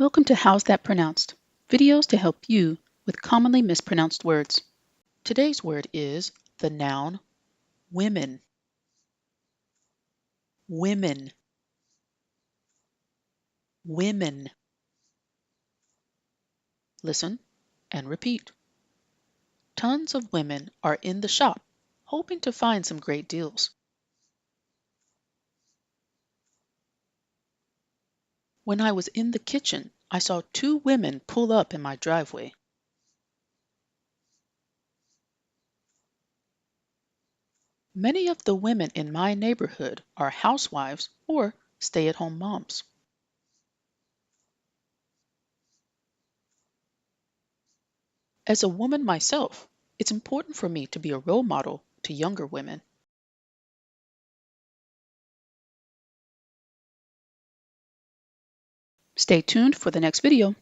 Welcome to How's That Pronounced? Videos to help you with commonly mispronounced words. Today's word is the noun women. Women. Women. Listen and repeat. Tons of women are in the shop, hoping to find some great deals. When I was in the kitchen, I saw two women pull up in my driveway. Many of the women in my neighborhood are housewives or stay-at-home moms. As a woman myself, it's important for me to be a role model to younger women. Stay tuned for the next video.